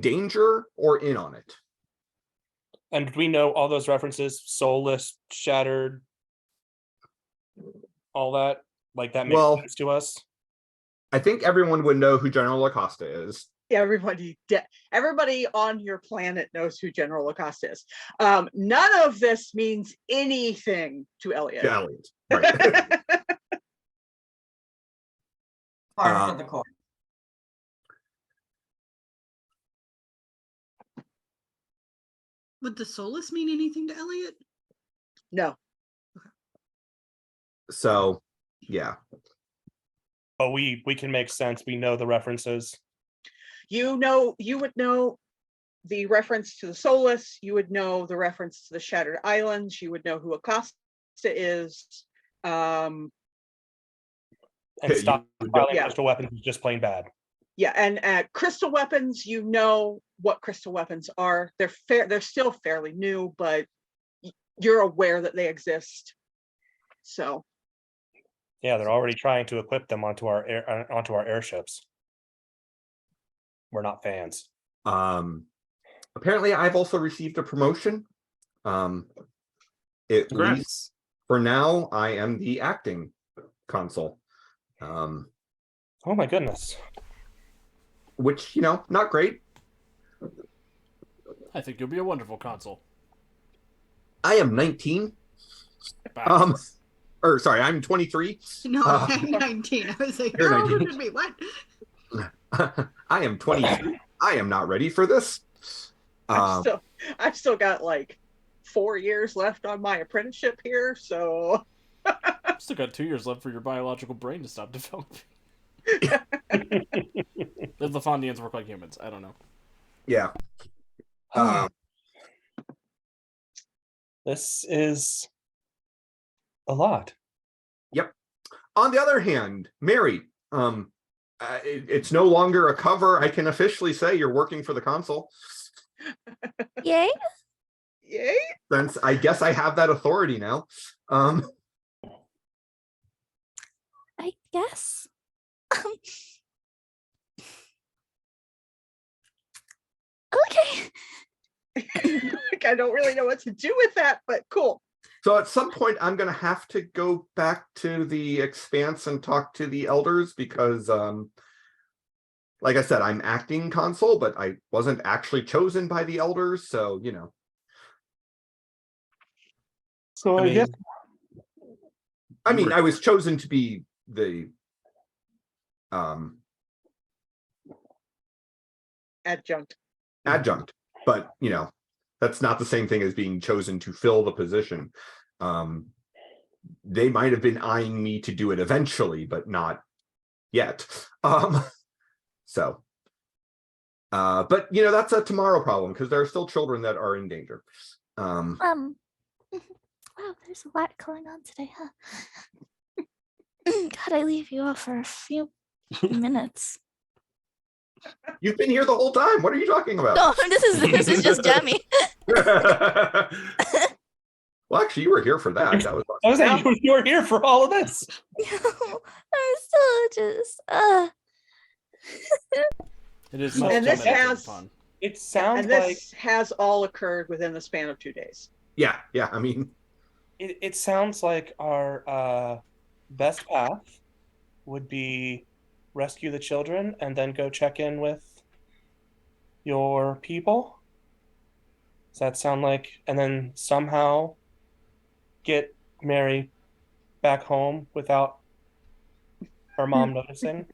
danger or in on it. And we know all those references, soulless, shattered, all that. Like that makes sense to us. I think everyone would know who General Acosta is. Everybody on your planet knows who General Acosta is. None of this means anything to Elliot. Yeah, Elliot. Right. Par for the course. Would the soulless mean anything to Elliot? No. So, yeah. But we can make sense. We know the references. You would know the reference to the soulless. You would know the reference to the Shattered Islands. You would know who Acosta is. And stop crystal weapons is just plain bad. Yeah, and crystal weapons, you know what crystal weapons are. They're still fairly new, but you're aware that they exist. So yeah, they're already trying to equip them onto our airships. We're not fans. Apparently I've also received a promotion. At least for now, I am the acting consul. Oh my goodness. Which, not great. I think you'll be a wonderful consul. I am 19. Sorry, I'm 23. No, I'm 19. I was like, oh, wait, what? I am 23. I am not ready for this. I've still got like 4 years left on my apprenticeship here, so still got 2 years left for your biological brain to stop developing. The Fondians work like humans. I don't know. Yeah. This is a lot. Yep. On the other hand, Mary, it's no longer a cover. I can officially say you're working for the consul. Yay! Yay! Since I guess I have that authority now. I guess. Okay. I don't really know what to do with that, but cool. So at some point, I'm going to have to go back to the Expanse and talk to the elders because, like I said, I'm acting consul, but I wasn't actually chosen by the elders, so, So I guess... I was chosen to be the adjunct, but that's not the same thing as being chosen to fill the position. They might have been eyeing me to do it eventually, but not yet. But that's a tomorrow problem because there are still children that are in danger. Wow, there's a lot going on today, huh? God, I leave you off for a few minutes. You've been here the whole time. What are you talking about? No, this is just jammy. Well, actually, you were here for that. That was awesome. I was saying you were here for all of this. I'm still just. It is much and this has fun. It sounds and this has all occurred within the span of 2 days. Yeah. It sounds like our best path would be rescue the children and then go check in with your people. Does that sound like, and then somehow get Mary back home without her mom noticing?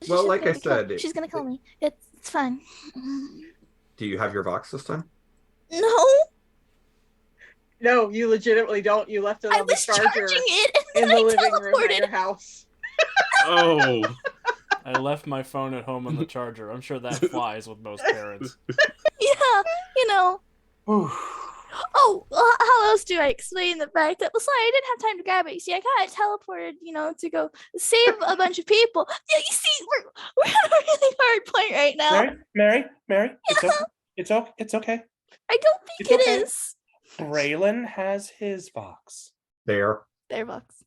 Well, like I said, she's gonna kill me. It's fine. Do you have your Vox this time? No, you legitimately don't. You left it on the charger charging it and in then the I living room at teleported. your house. Oh. I left my phone at home on the charger. I'm sure that flies with most parents. Yeah, Oh, well, how else do I explain the fact that, well, sorry, I didn't have time to grab it. You see, I got teleported, to go save a bunch of people. Yeah, you see, we're at a really hard point right now. Mary, it's okay. I don't think it is. Braylon has his box. Their box.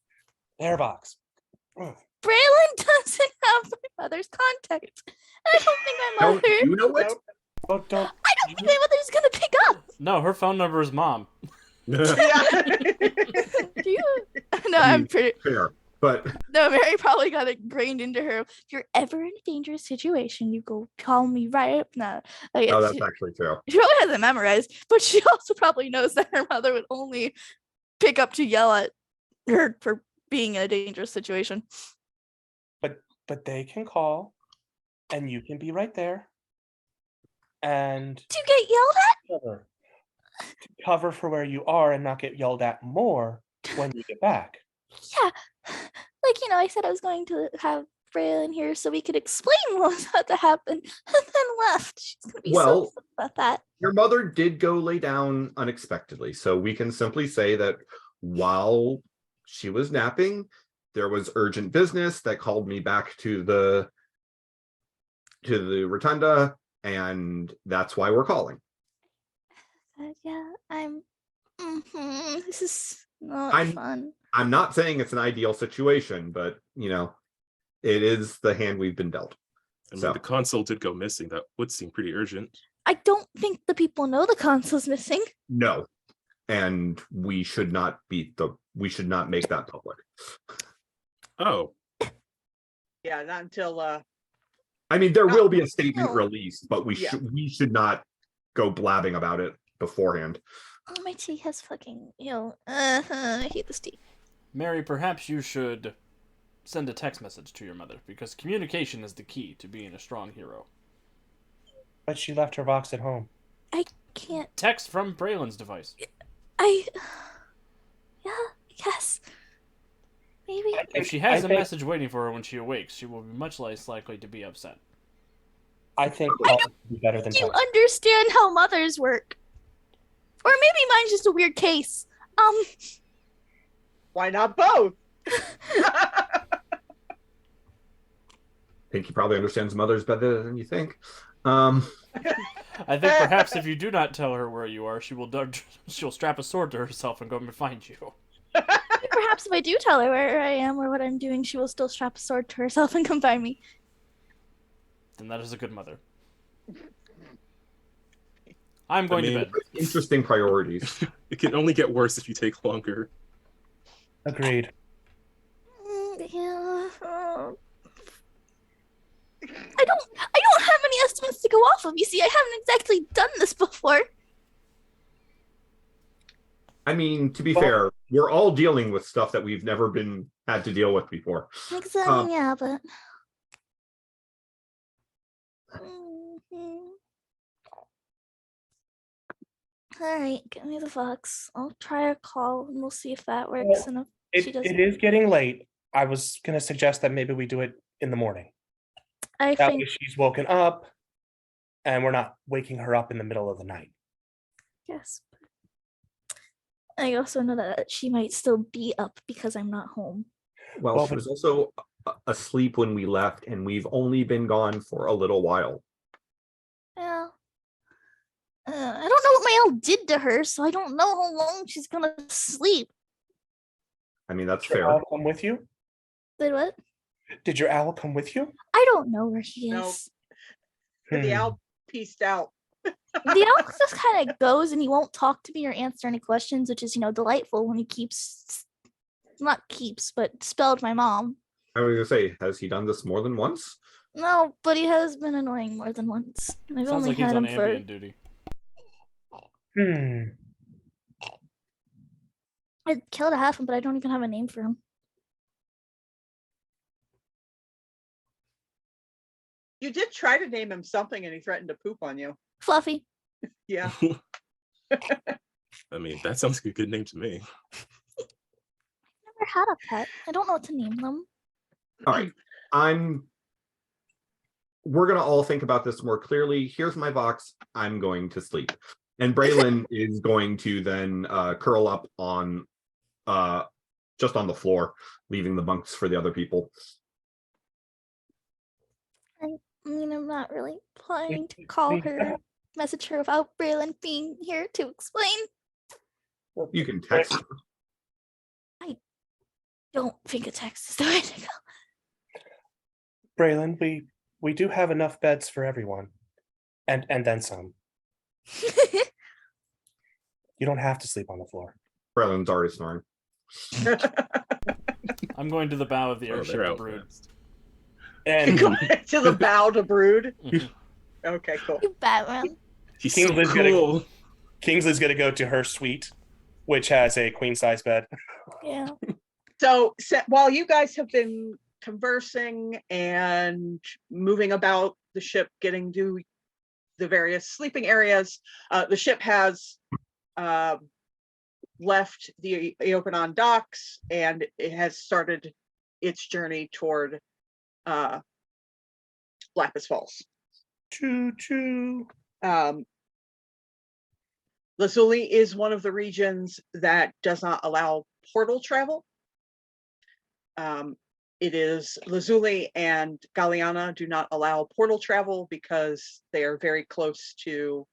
Braylon doesn't have my mother's contact. I don't think my mother. You know what? Oh, don't. I don't think my mother's gonna pick up. No, her phone number is mom. Yeah. Do you? No, I'm pretty. Fair, but No, Mary probably got it ingrained into her. If you're ever in a dangerous situation, you go call me right up now. Like, no, that's actually true. she probably has it memorized, but she also probably knows that her mother would only pick up to yell at her for being in a dangerous situation. But they can call, and you can be right there. And To get yelled at? cover, cover for where you are and not get yelled at more when you get back. Yeah. Like, I said I was going to have Freya in here so we could explain what was about to happen, and then left. She's gonna be so Well, upset about that. your mother did go lay down unexpectedly, so we can simply say that while she was napping, there was urgent business that called me back to the rotunda, and that's why we're calling. Yeah, this is not I'm- fun. I'm not saying it's an ideal situation, but it is the hand we've been dealt. I mean, So- the console did go missing. That would seem pretty urgent. I don't think the people know the console's missing. No, and we should not make that public. Oh, Yeah, not until I mean, there Oh, will be a statement no. released, but we Yeah. should not go blabbing about it beforehand. Oh, my tea has fucking, I hate this tea. Mary, perhaps you should send a text message to your mother, because communication is the key to being a strong hero. But she left her box at home. Can't, Text from Braylon's device. yeah, yes. Maybe. If she has I a think- message waiting for her when she awakes, she will be much less likely to be upset. I think calling would be better than You text. understand how mothers work. Or maybe mine's just a weird case. why not both? I think he probably understands mothers better than you think. I think perhaps if you do not tell her where you are, she'll strap a sword to herself and go and find you. Perhaps if I do tell her where I am or what I'm doing, she will still strap a sword to herself and come find me. Then that is a good mother. I'm going mean- to bed. Interesting priorities. it can only get worse if you take longer. Agreed. Yeah. I don't have any estimates to go off of. You see, I haven't exactly done this before. I mean, to be Well- fair, we're all dealing with stuff that we've never had to deal with before. Exactly, yeah, but. Mhm. All right, give me the box. I'll try a call and we'll see if that works. And if she doesn't, It is getting late. I was going to suggest that maybe we do it in the morning. I That think way she's woken up and we're not waking her up in the middle of the night. yes. I also know that she might still be up because I'm not home. Well, Well, she but- was also asleep when we left, and we've only been gone for a little while. Yeah. I don't know what my owl did to her, so I don't know how long she's gonna sleep. I mean, that's Did your fair. owl come with you? Did what? Did your owl come with you? I don't know where he No. is. The Hmm. owl pieced out. The owl just kind of goes and he won't talk to me or answer any questions, which is, delightful when he but spelled my mom. I was gonna say, has he done this more than once? No, but he has been annoying more than once. And I've Sounds only like he's had on him for. ambient duty. I killed a half him, but I don't even have a name for him. You did try to name him something and he threatened to poop on you. Fluffy. Yeah. I mean, that sounds like a good name to me. Never had a pet. I don't know what to name them. All right, we're gonna all think about this more clearly. Here's my box. I'm going to sleep, and Braylon is going to then curl up on just on the floor, leaving the bunks for the other people. I mean, I'm not really planning to call her, message her without Braylon being here to explain. You can text her. Don't think a text is the way to go. Braylon, we do have enough beds for everyone. And then some. You don't have to sleep on the floor. Breland's already snoring. I'm going to the bow of the Oh, airship they're to out brood. fast. And To the bow to brood. Mhm. Okay, cool. You Batman. He's so Kingsley's gonna- cool. Kingsley's going to go to her suite, which has a queen size bed. Yeah. So while you guys have been conversing and moving about the ship, getting to the various sleeping areas, the ship has left the Eopanon docks, and it has started its journey toward Lapis Falls. Choo choo. Lazuli is one of the regions that does not allow portal travel. It is Lazuli and Galliana do not allow portal travel because they are very close to,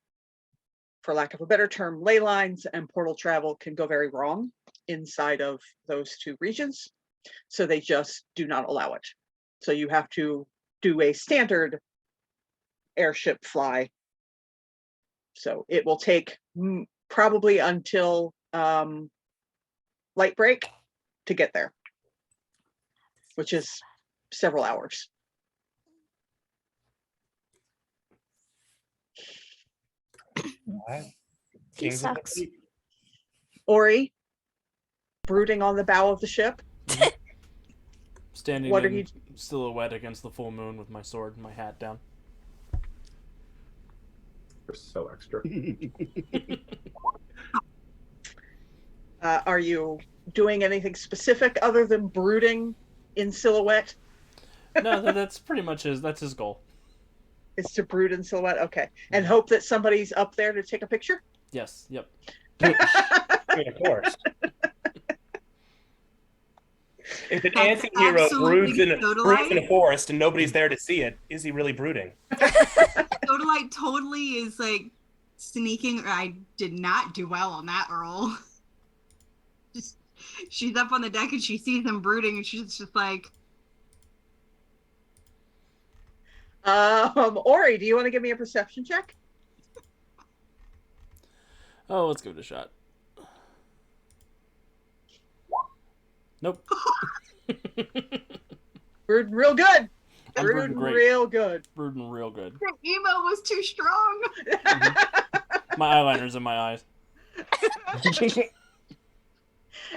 for lack of a better term, ley lines, and portal travel can go very wrong inside of those two regions. So they just do not allow it. So you have to do a standard airship fly. So it will take probably until light break to get there, which is several hours. He sucks. Ori, brooding on the bow of the ship. Standing What are in you- silhouette against the full moon with my sword and my hat down. You're so extra. Are you doing anything specific other than brooding in silhouette? No, that's pretty much that's his goal. Is to brood in silhouette? Okay. And hope that somebody's up there to take a picture? Yes, yep. I mean, of course. If an That's anti-hero broods absolutely in a forest and nobody's there to see it, is he really brooding? Sodalite totally is like sneaking. I did not do well on that roll. Just, she's up on the deck and she sees him brooding and she's just like, Ori, do you want to give me a perception check? Oh, let's give it a shot. Nope. Brooding real good. I'm Brooding brooding great. real good. Brooding real good. the emo was too strong. My eyeliner's in my eyes.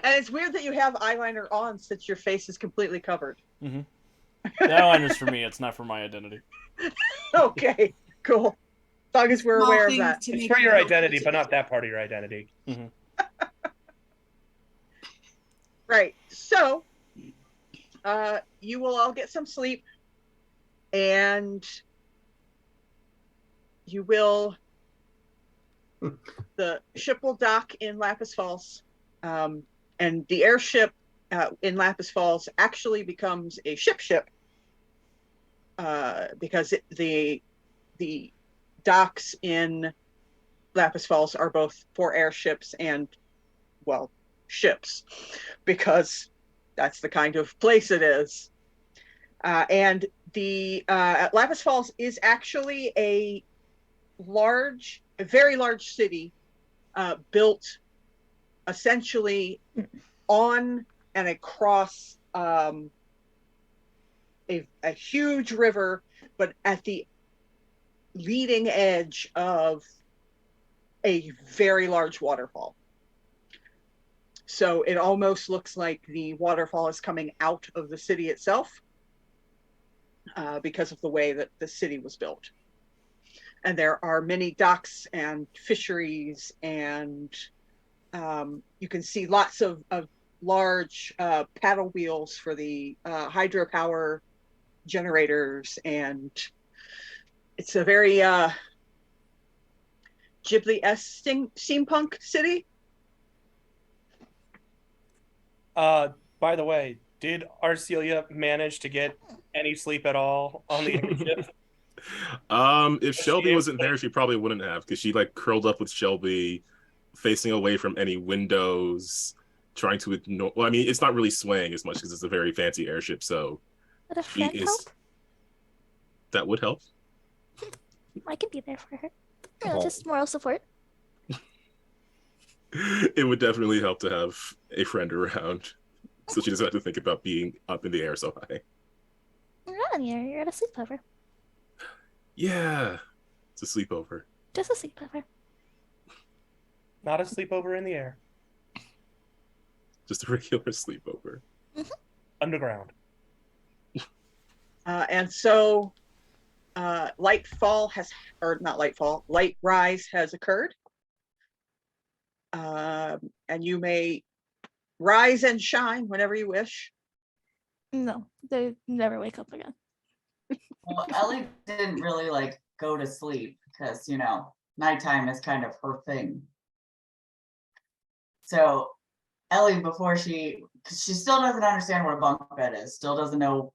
And it's weird that you have eyeliner on since your face is completely covered. Mm-hmm. The eyeliner's for me. It's not for my identity. Okay, cool. As long as we're Small aware of things that. to It's make for you your feel identity, guilty. but not that part of your identity. Right. So, you will all get some sleep, and you will. The ship will dock in Lapis Falls, and the airship in Lapis Falls actually becomes a ship, because the docks in Lapis Falls are both for airships and, well, ships, because that's the kind of place it is. And the Lapis Falls is actually a very large city, built essentially on and across a huge river, but at the leading edge of a very large waterfall. So it almost looks like the waterfall is coming out of the city itself, because of the way that the city was built. And there are many docks and fisheries, and you can see lots of large paddle wheels for the hydropower generators, and it's a very Ghibli-esque steampunk city. By the way, did Arcelia manage to get any sleep at all on the airship? If Shelby wasn't there, she probably wouldn't have, because she like curled up with Shelby, facing away from any windows, trying to ignore. Well, I mean, it's not really swaying as much because it's a very fancy airship, so Would a she friend is. help? That would help. I can be there for her. You know, Oh. just moral support. It would definitely help to have a friend around, so she doesn't have to think about being up in the air so high. You're not in here. You're at a sleepover. Yeah, it's a sleepover. Just a sleepover. Not a sleepover in the air. Just a regular sleepover. Underground. And so light rise has occurred. And you may rise and shine whenever you wish. No, they never wake up again. Well, Ellie didn't really like go to sleep because, you know, nighttime is kind of her thing. So Ellie, before because she still doesn't understand what a bunk bed is, still doesn't know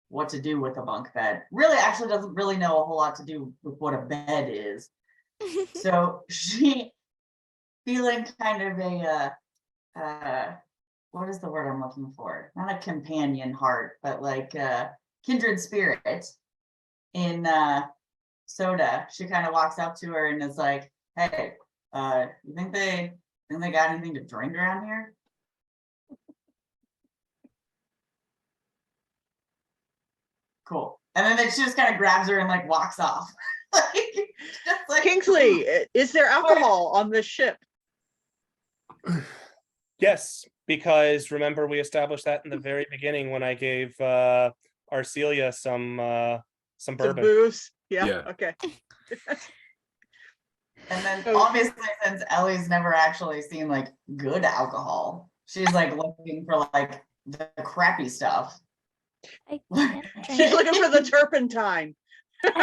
what to do with a bunk bed. Really, actually doesn't really know a whole lot to do with what a bed is. So she, feeling kind of a, what is the word I'm looking for? Not a companion heart, but like a kindred spirit in Soda. She kind of walks up to her and is like, hey, you think they got anything to drink around here? Cool. And then she just kind of grabs her and like walks off. Kingsley, is there alcohol on this ship? Yes, because remember we established that in the very beginning when I gave Arcelia some Some bourbon. booze? Yeah. Yeah. Okay. And then obviously, since Ellie's never actually seen like good alcohol, she's like looking for like the crappy stuff. I can't drink She's it. looking for the turpentine.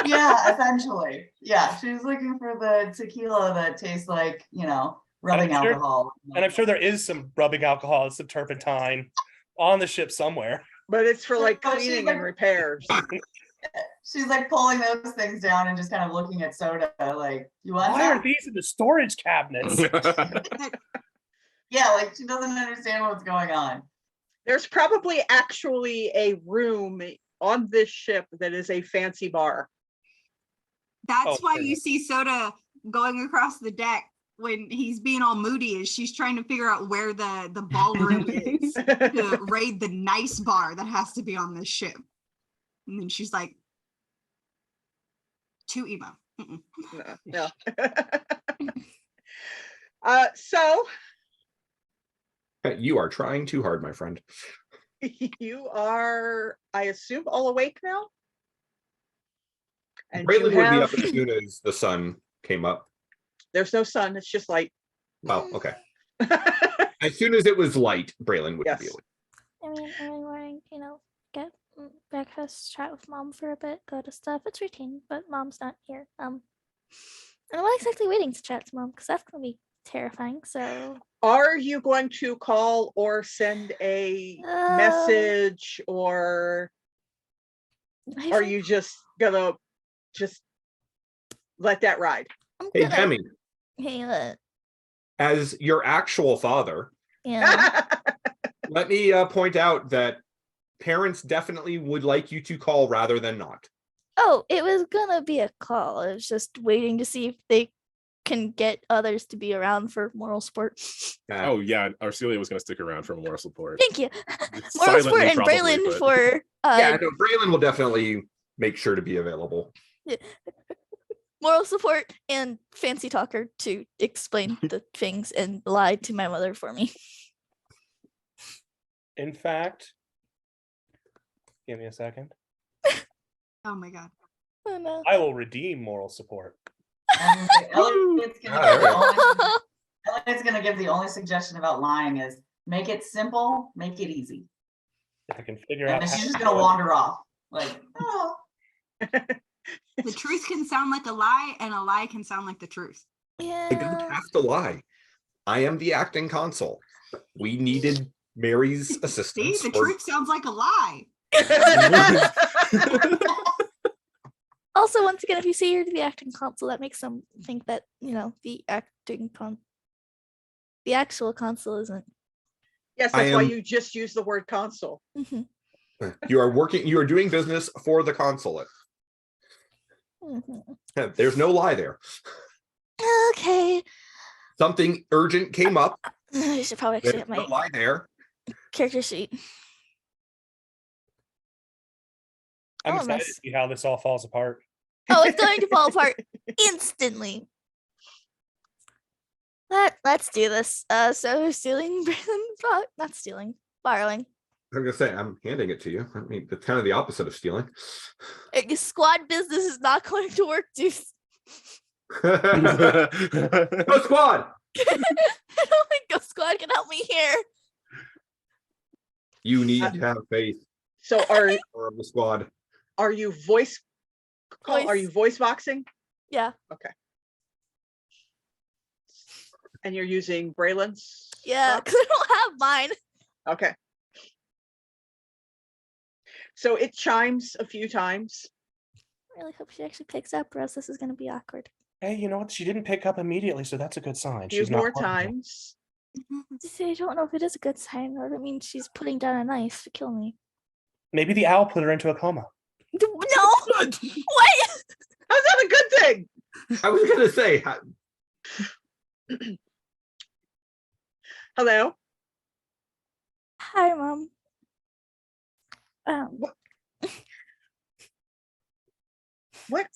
Yeah, essentially. Yeah, she's looking for the tequila that tastes like, you know, rubbing I'm sure- alcohol. And I'm sure there is some rubbing alcohol, some turpentine on the ship somewhere. But it's for like But she's cleaning like- and repairs. She's like pulling those things down and just kind of looking at Soda like, you want Why are that? these in the storage cabinets? Yeah, like she doesn't understand what's going on. There's probably actually a room on this ship that is a fancy bar. That's Oh, why sure. you see Soda going across the deck when he's being all moody, is she's trying to figure out where the ballroom is to raid the nice bar that has to be on this ship. And then she's like, too emo. Mm-mm. No. So You are trying too hard, my friend. you are, I assume, all awake now? And Braylon you would be have, up as soon as the sun came up. there's no sun, it's just light. Well, okay. As soon as it was light, Braylon would Yes. be awake. I mean, early morning, you know, get breakfast, chat with mom for a bit, go to stuff. It's routine, but mom's not here. And I'm not exactly waiting to chat to mom because that's gonna be terrifying. So Are you going to call or send a message, or I are think you just gonna just let that ride? I'm Hey, gonna. Demi, Hey, look. as your actual father, Yeah. let me point out that parents definitely would like you to call rather than not. Oh, it was gonna be a call. I was just waiting to see if they can get others to be around for moral support. Oh yeah, Arcelia was gonna stick around for moral support. Thank you. Moral Silently, support and probably, Braylon but- for Yeah, no, Braylon will definitely make sure to be available. moral support and fancy talker to explain the things and lie to my mother for me. In fact, give me a second. Oh my god. Oh, no. I will redeem moral support. Elliot's Ah, there we go. gonna give the only suggestion about lying is make it simple, make it easy. If I can figure And out then how she's just to gonna do it. wander off. Like, oh. The truth can sound like a lie, and a lie can sound like the truth. I Yeah. don't have to lie. I am the acting consul. We needed Mary's See, assistance. the for- truth sounds like a lie. Also, once again, if you say you're the acting console, that makes them think that, you know, the actual console isn't. Yes, I that's why am- you just use the word console. Mhm. You are doing business for the consulate. Mhm. There's no lie there. Okay. Something urgent came up. I should probably actually There's have no my lie there. character sheet. I'm Oh, excited nice. to see how this all falls apart. Oh, it's going to fall apart instantly. Let's do this. So stealing, not stealing, borrowing. I'm gonna say I'm handing it to you. I mean, it's kind of the opposite of stealing. Squad business is not going to work, dude. Go squad! I don't think Ghost Squad can help me here. You need to have faith So for the squad. are you are you voice boxing? Yeah, And you're using Braylon's? yeah, box? because I don't have mine. Okay. So it chimes a few times. I really hope she actually picks up, or else this is going to be awkward. Hey, you know what? She didn't pick up immediately, so that's a good sign. A few She's not more harmful. times. See, I don't know if it is a good sign, or it means she's putting down a knife to kill me. Maybe the owl put her into a coma. No! What? How's that a good thing? I was gonna say, Hello? Hi, Mom. What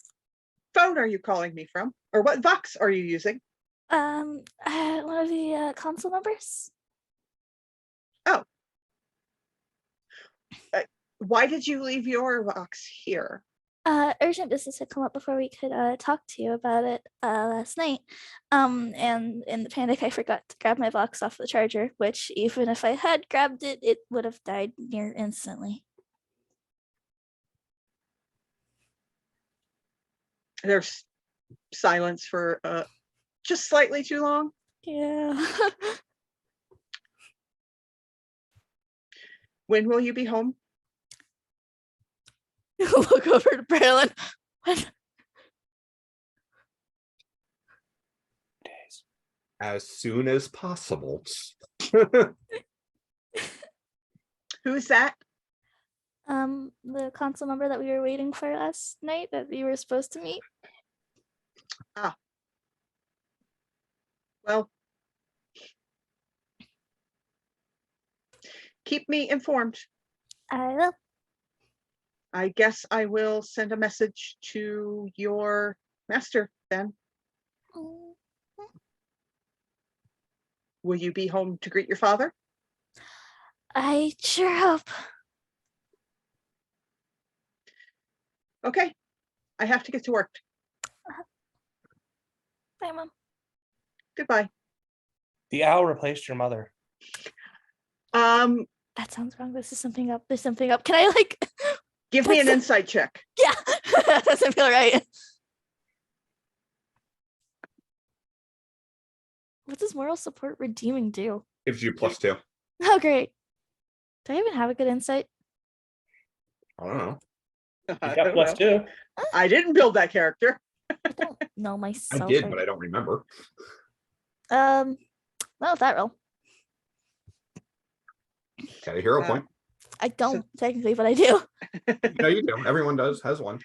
phone are you calling me from? Or what box are you using? One of the console numbers. Why did you leave your box here? Urgent business had come up before we could talk to you about it last night. And in the panic, I forgot to grab my box off the charger, which even if I had grabbed it, it would have died near instantly. There's silence for just slightly too long. Yeah. When will you be home? Look over to Braylon. Days. as soon as possible. Who's that? The console number that we were waiting for last night that we were supposed to meet. Well, keep me informed. I will. I guess I will send a message to your master then. Will you be home to greet your father? I sure hope. Okay, I have to get to work. Bye, Mom. Goodbye. The owl replaced your mother. That sounds wrong. This is something up. There's something up. Can I like? Give me an What's insight check. Yeah, that doesn't feel right. What does moral support redeeming do? Gives you +2. Oh, great. Do I even have a good insight? I don't know. You I got don't know. +2. I didn't build that character. I don't know I myself. did, but I don't remember. Well, that roll. Got a hero Uh, point. I don't technically, but I do. No, you do. Everyone does, has one.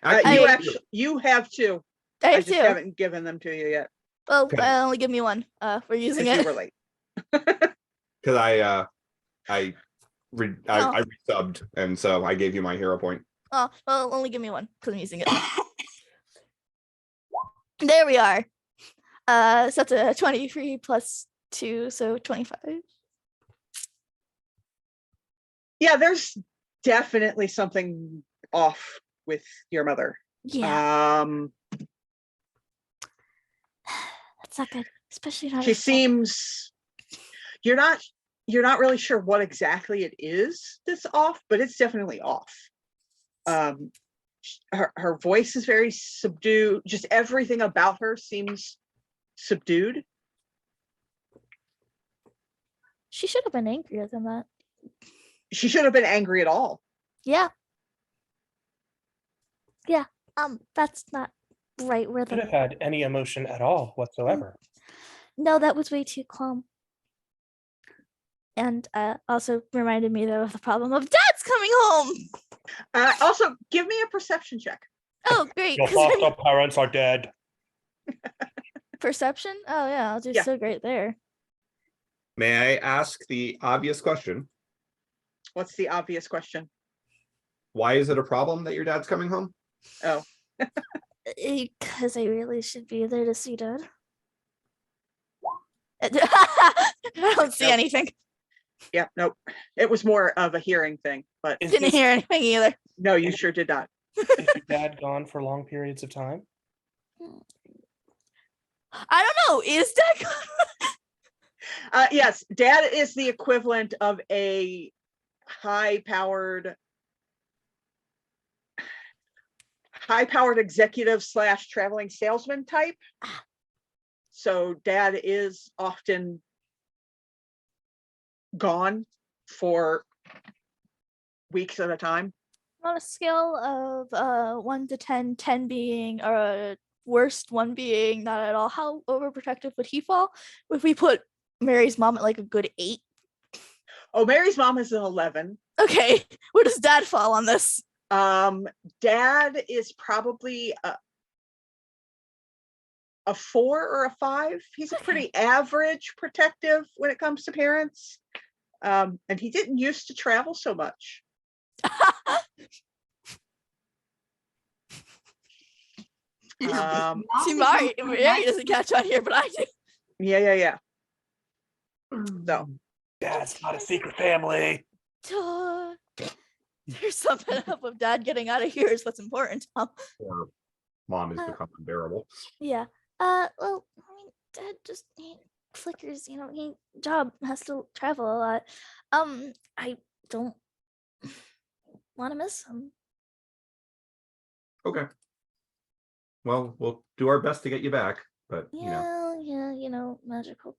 You have two. I I have just two. haven't given them to you yet. Well, Okay. only give me one. We're using Because it. you were late. Because I Oh. resubbed, and so I gave you my hero point. Oh, well, only give me one because I'm using it. There we are. So that's a 23 plus 2, so 25. Yeah, there's definitely something off with your mother. Yeah, Um, that's not good, especially not. she as fast. seems you're not really sure what exactly it is that's off, but it's definitely off. Her voice is very subdued. Just everything about her seems subdued. She should have been angrier than that. She should have been angry at all. Yeah. Yeah. That's not right where Could the. have had any emotion at all whatsoever. No, that was way too calm. And also reminded me though of the problem of Dad's coming home. Also, give me a perception check. Oh, great. Your 'cause I'm- foster parents are dead. Perception? Oh, yeah, I'll do Yeah. so great there. May I ask the obvious question? What's the obvious question? Why is it a problem that your dad's coming home? Oh, Because I really should be there to see Dad. I don't see Nope. anything. yeah, nope. It was more of a hearing thing, but Is, Didn't is, hear anything either. no, you sure did not. is your dad gone for long periods of time? I don't know. Is Dad gone? Yes, Dad is the equivalent of a high-powered executive / traveling salesman type. So Dad is often gone for weeks at a time. On a scale of 1 to 10, 10 being worst, 1 being not at all, how overprotective would he fall if we put Mary's mom at like a good 8? Oh, Mary's mom is an 11. Okay, where does Dad fall on this? Dad is probably a 4 or a 5. He's a pretty average protective when it comes to parents. And he didn't used to travel so much. See, Mari doesn't catch on here, but I do. Yeah. So Dad's not a secret family. Duh. There's something up with Dad getting out of here is what's important. Or mom has become unbearable. Yeah. Well, I mean, Dad just he flickers. He job has to travel a lot. I don't want to miss him. Okay. Well, we'll do our best to get you back, but Yeah, magical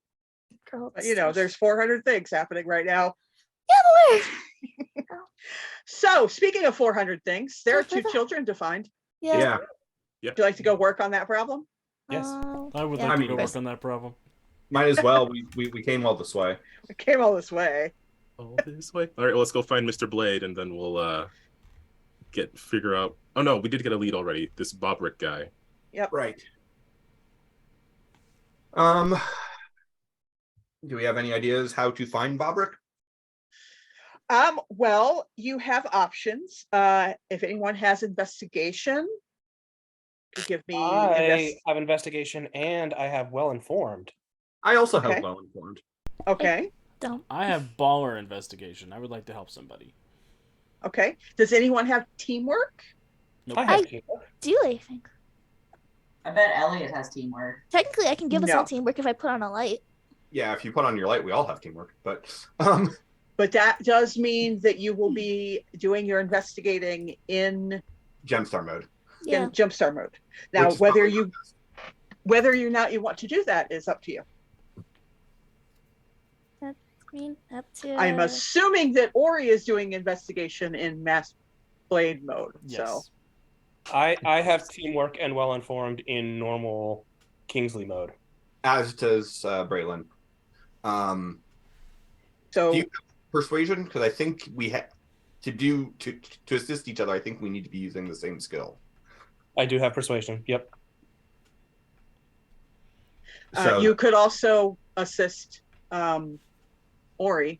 girl. but, there's 400 things happening right now. Yeah, but where? So speaking of 400 things, there are 2 Further. children to find. yeah. Would you like to go work on that problem? Yes. I would yeah, like I to mean, go Chris. work on that problem. Might as well. We came all this way. We came all this way. All this way. All right, well, let's go find Mr. Blade, and then we'll figure out. Oh no, we did get a lead already. This Bobrick guy. Right. Do we have any ideas how to find Bobrick? Well, you have options. If anyone has investigation, you give me I have investigation and I have well informed. I also Okay. have well informed. Okay. Don't. I have baller investigation. I would like to help somebody. Okay. Does anyone have teamwork? Nope. I have I- teamwork. Do I think? I bet Elliot has teamwork. Technically, I can give us all No. teamwork if I put on a light. Yeah, if you put on your light, we all have teamwork. But But that does mean that you will be doing your investigating in GemStar mode. Yeah. GemStar mode. Now, which is probably whether or not you want to do that is up to you. I mean, up to. I'm assuming that Ori is doing investigation in Mass Blade mode. Yes. So I have teamwork and well informed in normal Kingsley mode. as does Braylon. so Do you have persuasion? Because I think we have to assist each other. I think we need to be using the same skill. I do have persuasion. Yep. So you could also assist Ori.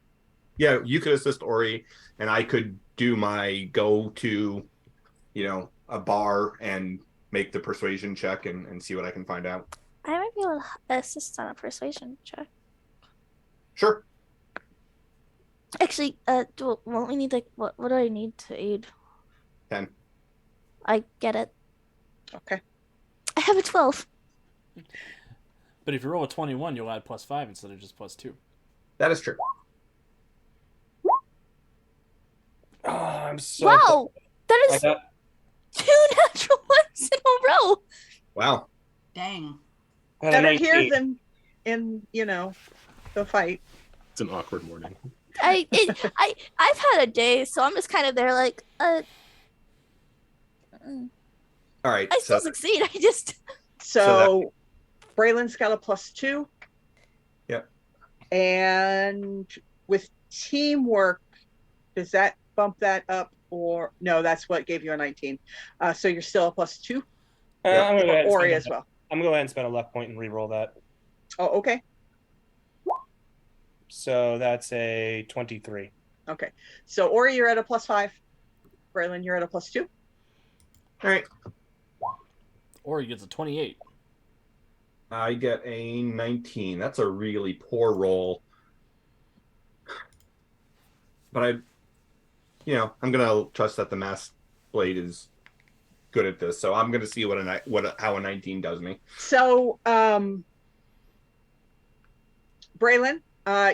yeah, you could assist Ori, and I could do my go to, a bar and make the persuasion check and see what I can find out. I might be able to assist on a persuasion check. Sure. Actually, won't we need what do I need to aid? 10. I get it. Okay. I have a 12. But if you roll a 21, you'll add +5 instead of just +2. That is true. Oh, I'm so. Wow, that I is got 2 natural ones in a row. Wow. Dang. I got a Better here 19. than in the fight. It's an awkward morning. I've had a day, so I'm just kind of there like, All right. I still So succeed. I just So Braylon's got a +2. Yep. And with teamwork, does that bump that up or no, that's what gave you a 19. So you're still a +2. Yep. I'm gonna go ahead and Ori spend as well. I'm gonna go ahead and spend a luck point and re-roll that. Oh, okay. So that's a 23. Okay. So Ori, you're at a +5. Braylon, you're at a +2. All right. Or he gets a 28. I get a 19. That's a really poor roll. But I'm gonna trust that the mass blade is good at this. So I'm gonna see how a 19 does me. So, Braylon,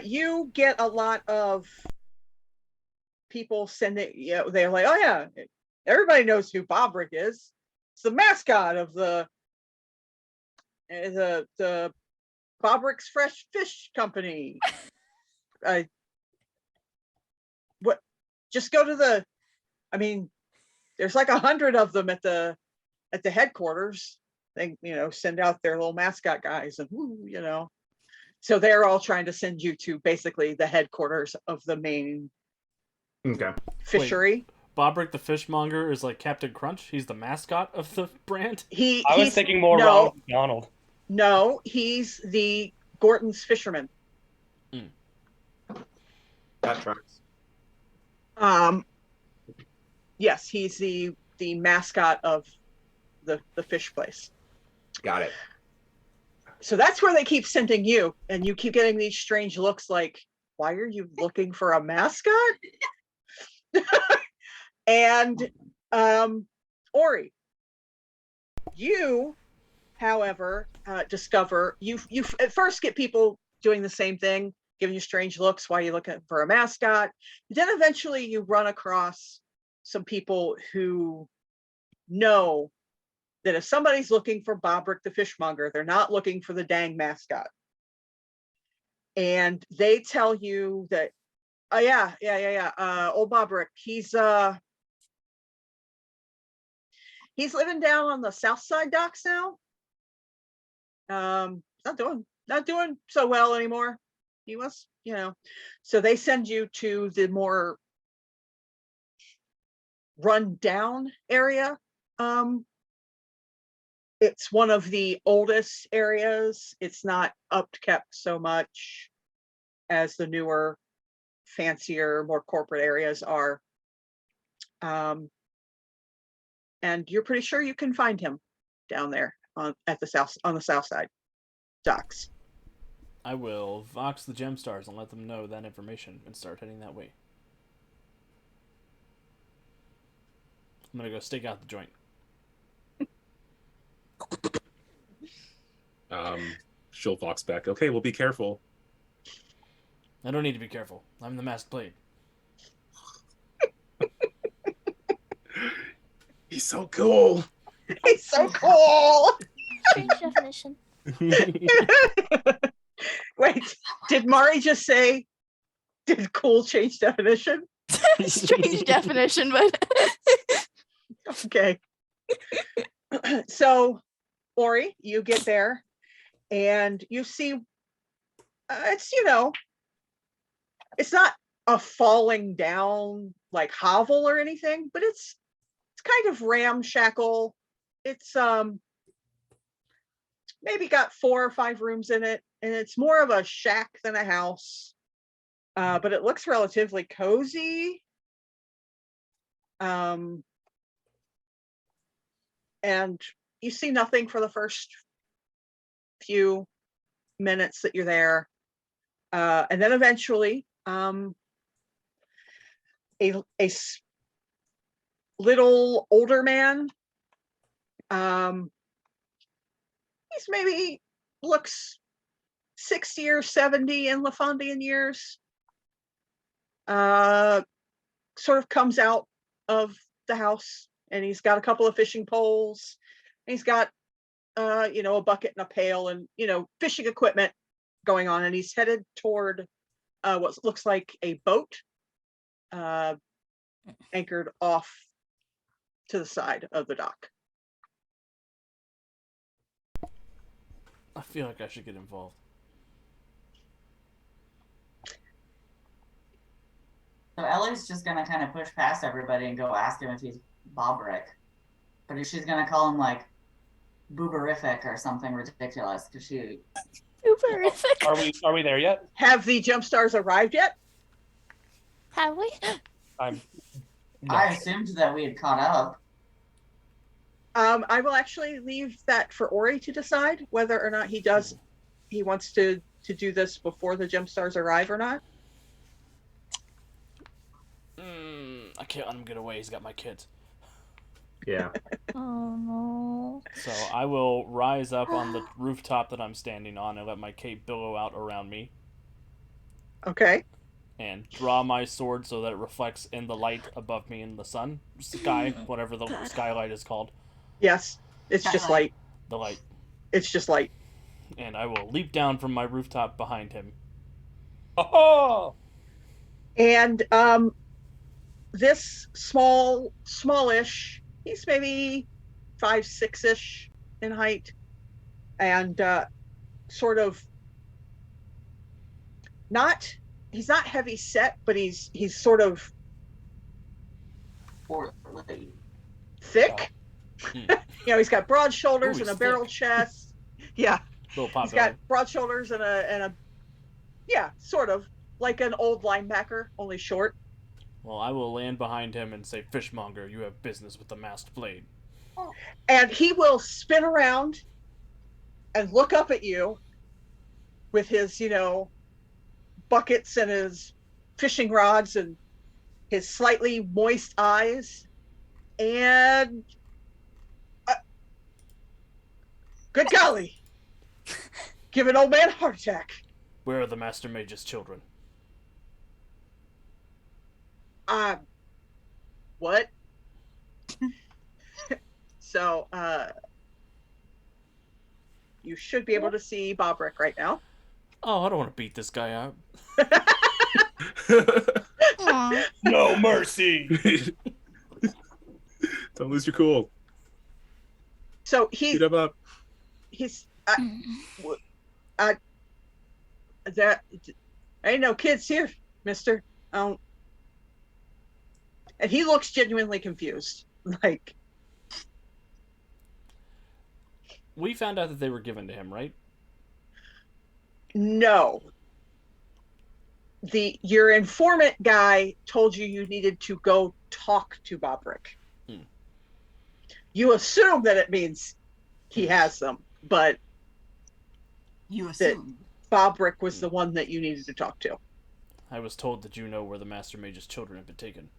you get a lot of people sending, they're like, oh yeah, everybody knows who Bobrick is. It's the mascot of the Bobrick's Fresh Fish Company. What? Just go to there's like 100 of them at the headquarters. They, send out their little mascot guys, and so they're all trying to send you to basically the headquarters of the main fishery. Bobrick the fishmonger is like Captain Crunch. He's the mascot of the brand. I was thinking more Ronald McDonald. No, he's the Gorton's fisherman. That tracks. Yes, he's the mascot of the fish place. Got it. So that's where they keep sending you, and you keep getting these strange looks like, why are you looking for a mascot? And Ori, you, however, discover you at first get people doing the same thing, giving you strange looks. Why are you looking for a mascot? Then eventually you run across some people who know that if somebody's looking for Bobrick the fishmonger, they're not looking for the dang mascot. And they tell you that, oh yeah. Old Bobrick, he's living down on the south side docks now. Not doing so well anymore. He was, so they send you to the more run down area. It's one of the oldest areas. It's not upkept so much as the newer, fancier, more corporate areas are. And you're pretty sure you can find him down there on the south side docks. I will vox the GemStars and let them know that information and start heading that way. I'm gonna go stake out the joint. She'll vox back. Okay, well, be careful. I don't need to be careful. I'm the masked blade. He's so cool. He's so cool. Strange definition. Wait, did Mari just say, did cool change definition? Strange definition, but Okay. So, Ori, you get there and you see, it's, it's not a falling down like hovel or anything, but it's kind of ramshackle. It's maybe got 4 or 5 rooms in it, and it's more of a shack than a house. But it looks relatively cozy. And you see nothing for the first few minutes that you're there. And then eventually, a little older man, he's maybe looks 60 or 70 in Lafondian years, sort of comes out of the house, and he's got a couple of fishing poles, and he's got a bucket and a pail and fishing equipment going on, and he's headed toward what looks like a boat anchored off to the side of the dock. I feel like I should get involved. So Ellie's just gonna kind of push past everybody and go ask him if he's Bobrick. But she's gonna call him like booberific or something ridiculous because she. Uberific. Are we there yet? Have the GemStars arrived yet? Have we? I'm. I No. assumed that we had caught up. I will actually leave that for Ori to decide whether or not he wants to do this before the GemStars arrive or not. I can't let him get away. He's got my kids. Yeah. Oh no. So I will rise up on the rooftop that I'm standing on and let my cape billow out around me Okay. and draw my sword so that it reflects in the light above me in the sun, sky, whatever the God. skylight is called. Yes. It's just light. The light. It's just light. And I will leap down from my rooftop behind him. Oh! And this smallish, he's maybe 5'6" in height, and sort of he's not heavy set, but he's sort of Portly. thick. Hmm. You know, he's got broad shoulders Ooh, and a he's barrel thick. chest. Yeah, Little pop he's got broad shoulders and a yeah, sort of like an old linebacker, only short. Well, I will land behind him and say, Fishmonger, you have business with the masked blade. And he will spin around and look up at you with his, buckets and his fishing rods and his slightly moist eyes. And good golly, give an old man a heart attack. Where are the Master Mage's children? What? So, you should be able to see Bobrick right now. Oh, I don't want to beat this guy up. Aw. No mercy. Don't lose your cool. So Beat him up. he's there ain't no kids here, mister. And he looks genuinely confused. Like, We found out that they were given to him, right? no. Your informant guy told you needed to go talk to Bobrick. Hmm. You assume that it means he has them, but You assume. Bobrick was the one that you needed to talk to. I was told that you know where the Master Mage's children have been taken.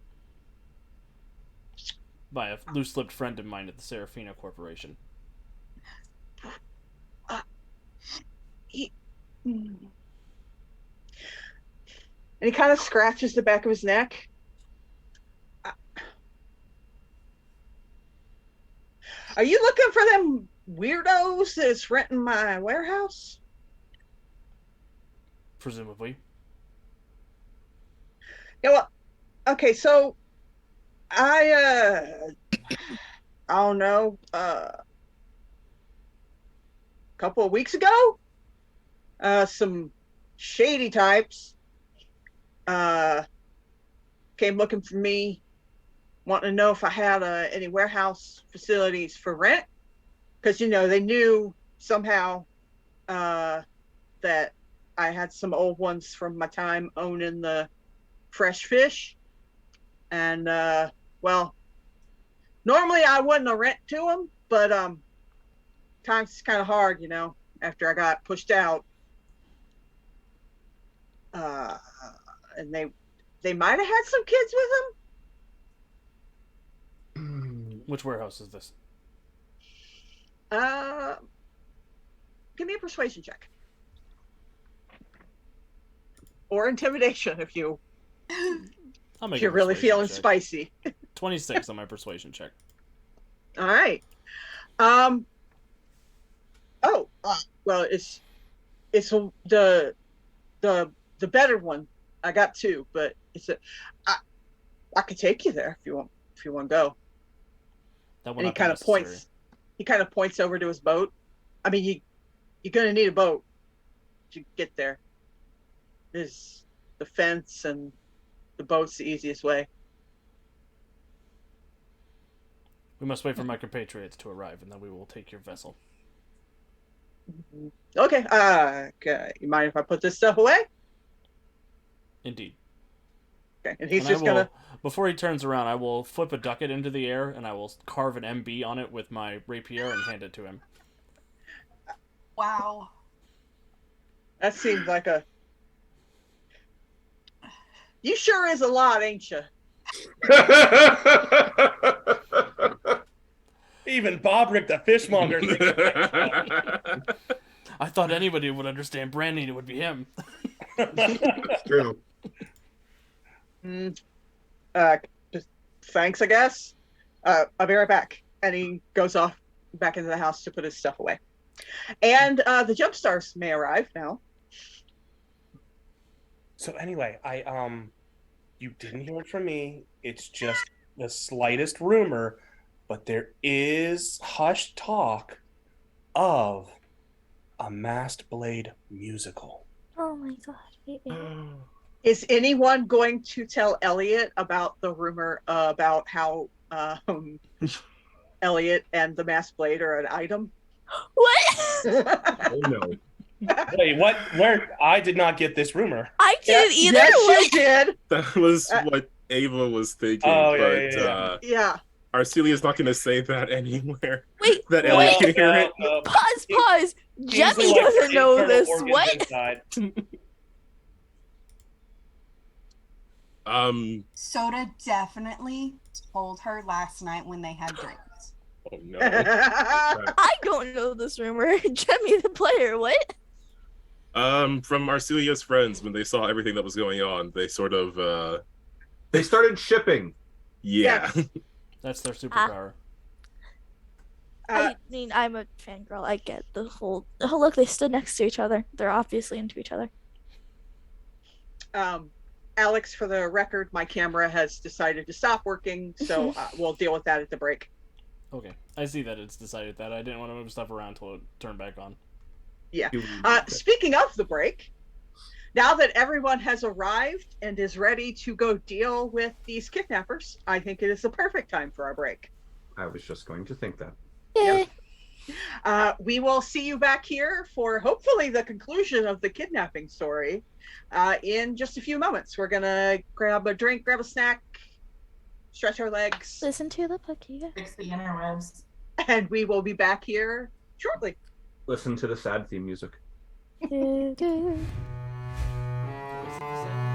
By a loose-lipped friend of mine at the Serafina Corporation. And he kind of scratches the back of his neck. Are you looking for them weirdos that's renting my warehouse? Presumably. Yeah, well, okay, so I don't know, a couple of weeks ago, some shady types came looking for me, wanting to know if I had any warehouse facilities for rent, because they knew somehow that I had some old ones from my time owning the fresh fish, and well, normally I wouldn't have rent to them, but times is kind of hard, after I got pushed out. And they might have had some kids with them. Which warehouse is this? Give me a persuasion check. Or intimidation if you're really feeling check. spicy. 26 on my persuasion check. All right. Well, it's the better one. I got two, but I could take you there if you want to go. That And he kind of points over to his boat. I mean, you're gonna need a boat to get there. There's the fence and the boat's the easiest way. We must wait for my compatriots to arrive, and then we will take your vessel. Okay. Okay. You mind if I put this stuff away? Indeed. Okay. And he's And just gonna. before he turns around, I will flip a ducat into the air, and I will carve an MB on it with my rapier and hand it to him. Wow. That seems like a. You sure is a lot, ain't you? Even Bobrick the fishmonger thinks I thought anybody would understand branding. It would be him. It's true. Just thanks, I guess. I'll be right back. And he goes off back into the house to put his stuff away. And the GemStars may arrive now. So anyway, you didn't hear it from me. It's just the slightest rumor, but there is hushed talk of a Masked Blade musical. Oh my god. Wait. Is anyone going to tell Elliot about the rumor about how Elliot and the Masked Blade are an item? What? Oh no. Wait, what? Where? I did not get this rumor. I didn't either. Yes, What? you did. That was what Ava was thinking, Oh, but yeah. Yeah. Arcelia's not going to say that anywhere. Wait. That No, Elliot Wait. can hear it. no. Pause. Kingsley Jemmy likes doesn't know internal this. organs What? inside. Soda definitely told her last night when they had drinks. Oh no. I don't know this rumor. Jemmy the player. What? From Arcelia's friends, when they saw everything that was going on, they sort of They started shipping. yeah. That's their superpower. I mean, I'm a fangirl. I get the whole. Oh, look, they stood next to each other. They're obviously into each other. Alex, for the record, my camera has decided to stop working, so we'll deal with that at the break. Okay, I see that it's decided that. I didn't want to move stuff around until it turned back on. Yeah. Speaking of the break, now that everyone has arrived and is ready to go deal with these kidnappers, I think it is the perfect time for our break. I was just going to think that. Yay. We will see you back here for hopefully the conclusion of the kidnapping story in just a few moments. We're going to grab a drink, grab a snack, stretch our legs, Listen to the book, you guys. Fix the interwebs. and we will be back here shortly. Listen to the sad theme music. Do, do. Listen to